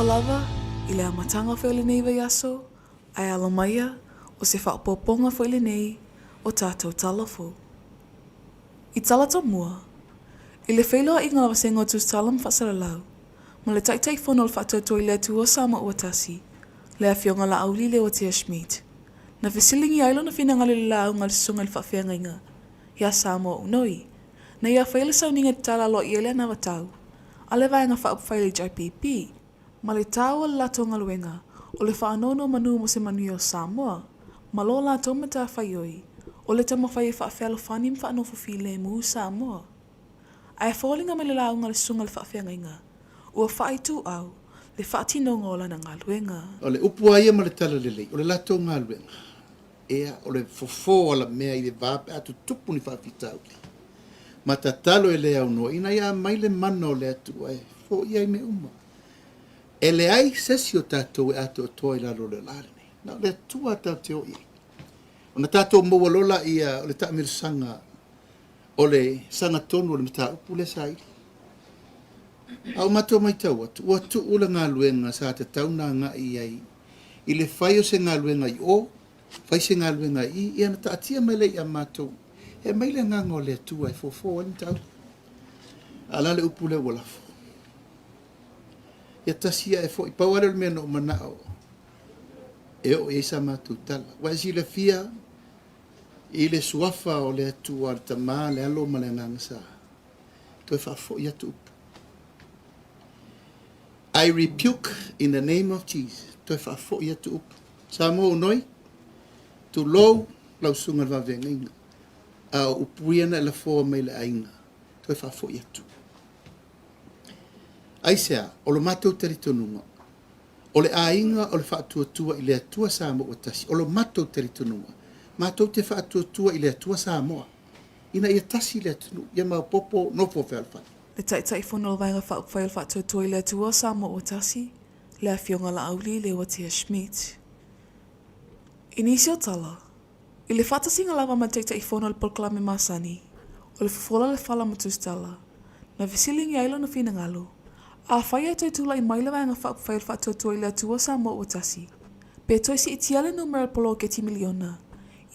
lava, I le amatanga fo le nei vai aso, ai alamaia o se whaapoponga fo le nei o tātou tala fou. I tala ta mua, I le whailoa inga lawa senga o tus talam whasaralau, ma le taitai whono le whaatautua I le atua sama ua tasi, le awhionga la auli le o tia Schmidt. Na whesilingi ailo na whinanga le lau ngā le sunga le whawhianga inga, ia Samoa unoi, na ia whaile sauninga te tala lo I ele na watau, a le vaenga whaapwhaile JPP, ma le tau le lato ngaluenga, o le whaanono manu mo se manu o Samoa, ma lo lato mata whaioi, o le tamo whai e whaafelo whani mwhaanofo file mu Samoa. Ai fōlinga me le lau ngā le sunga le whaafenga inga, ua whaaitu au, le whaatino ngola na ngaluenga. O le upua ia ma le tala lelei, o le lato ngaluenga. Ea, o le fofo ala mea I le vape atu tupu ni whaafitau. Ma ta talo e le au noa, ina ia mai le mana o le atu ai, fo ia I me uma. E le ai sesi o tātou e atu o toa I lalo le lale nei. Na le atua tātou I. O na tātou maua lola ia o le taamir sanga, o le sanga tonu o le mata upu le sai. Au mato mai tau atu, ua tu ula ngā luenga sa te tauna ngā I ai. I le whai o se ngā luenga I o, whai se ngā luenga I, ia na taatia mai le ia mato. E mai le nganga o le atua e fofo ani tau. Ala le upu le walafo. Ia tasia e fo I pauare le mea no manao. E o e sa mātou tala. Wa si le fia, I le suafa o le atua le tamā le alo ma le nganga sa. Toi whafo I atu upu. I rebuke in the name of Jesus. Toi whafo I atu upu. Sa mo unoi, tu lou lau sunga wa venga inga. A upuiana la fo mai le ainga. Toi whafo I atu. Aisea, o lo matou teritonunga. O le ainga o le whaatuatua I le atua Samoa o tasi. O lo matou teritonunga. Matou te whaatuatua I le atua Samoa. Ina ia tasi le atunu. Ia mau popo no po whelwhani. Le taitai whono vaenga whaupwhail whaatuatua I le atua Samoa o tasi, le awhionga la auli le o tia Schmidt. Inisi o tala, I le whatasinga lava ma taitai whono le polklame masani, o le whafola le whala matustala, na visilingi ailo na whinangalo, a whai e tula I maila vaenga whaupwhail whaatuatua I le atua Samoa o tasi, pe toisi I tiale numero polo ke ti miliona,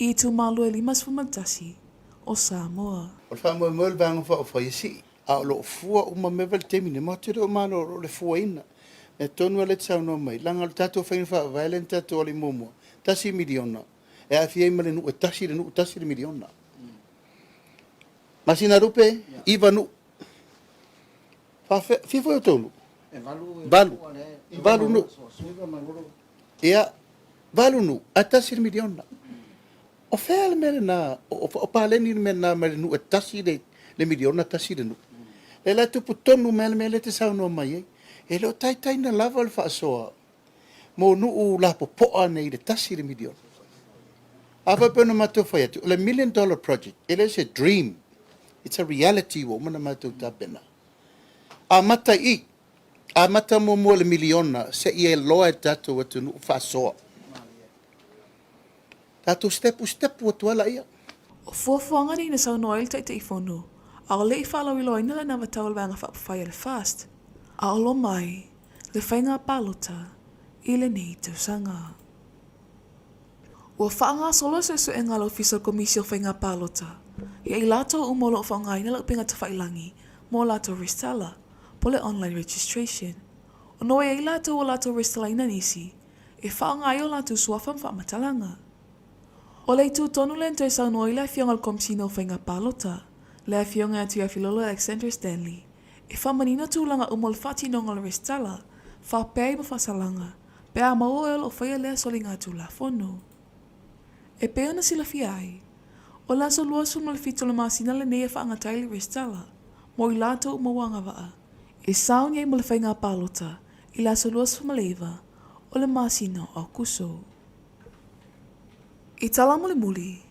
I tu malu e limas fumatasi, o Samoa. O le whaamua mwel vanga whaupwhai si. A lo fua uma mevel temine, ma te reo mana o le fua ina. E tonu le tsau no mai. Langa le tato whain wha vailen tato ali momo. Tasi miliona. E a fia ima le nu, e tasi le nu, tasi le miliona. Masina rupe, iwa nu. Fifo e tolu? Valu. Valu nu. Ea, valu nu, a tasi le miliona. O fea le mele na, o paleni le mele na mele nu, e tasi le miliona, tasi le nu. E la tupu tonu mele te sau no mai. E leo tai na lava le whaasoa. Mo nuu la popoa nei le tasi le miliona. Awa pēna mātou whai atu. Le $1 million project. It is a dream. It's a reality wo mana mātou tāpena. A mata I. A mata mo le miliona. Se I e loa tātou atu nuu whaasoa. Tātou step atu ala ia. O fuafuanga ni na sau noel taitai whono. A o lei whalau I loa ina le na watau le vanga whapawhai le fast. A o lo mai, le whainga palota, I le nei tau sanga. Ua whaanga solo se su e ngalo official komisio whainga palota. Ia I lato umolo o whaanga ina lau pinga ta whailangi, mo lato ristala, po le online registration. O noe I lato o lato ristala ina nisi, e whaanga I o lato suafam whaamatalanga. O lei tu tonu le ntoi sau noe le fionga le komsino whainga palota. Le fionga atu ia filolo Alexander Stanley. E whamanina tūlanga umol whati nonga le restala, whapei ma whasalanga, pe a mau el o whaia lea solinga atu la whono. E peo na sila fiai, o la so lua suma le fito le masina le nea whaangatai le restala, mo I lato umawanga waa. E saun yei mo le whainga palota, I la so lua suma leiva, o le masina o kuso. I tala muli muli,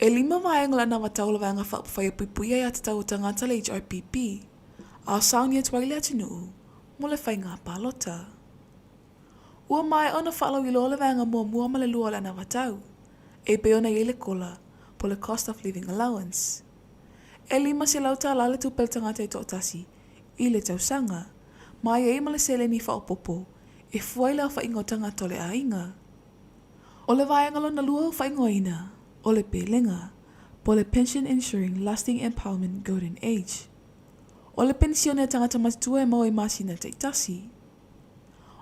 e 5 vaenga la na watau le vanga whapawhai puipuia ia te tau tangata le HRPP, a saun ia tuaile atu nuu, mo le whainga palota. Ua mai ona whalau I lo le vanga mua ma le lua la na watau, e peona I le kola, po le cost of living allowance. E 5 se lau ta la le tupel tangata I tōtasi, I le tausanga, mai e ma le sele ni whaopopo, e fuaila fa ingo tanga tole ainga. O le vaengalo na lua fa ingoina, o le pelenga, po le pension ensuring lasting empowerment golden age. O le pensione tangata matua e mau i masina te itasi.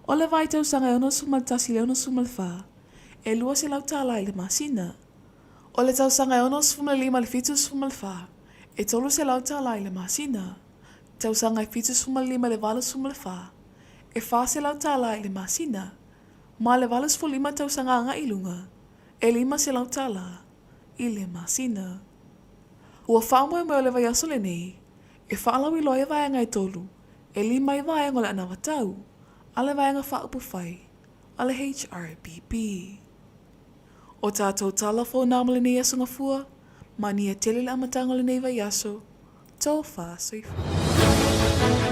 O le vai tau sanga e ono sumal tasi le ono sumal fa, e lua se lau tala i le masina. O le tau sanga e ono sumal lima le fitu sumal fa, e tolu se lau tala i le masina. Tau sanga e fitu sumal lima le valu sumal fa, e fa se lau tala i le masina. Ma le valu sfu lima tau sanga anga ilunga, e lima se lau tala i le masina. Ua wha moe moe o le vai aso le nei, e wha alawi loa e vaenga i tolu, e lima i vaenga o le anawa tau, a le vaenga wha upu whai, a le HRBP. O tātou tala fo nāma le nei aso ngafua, ma ni e tele le amatanga le nei vai aso, tau wha soifu.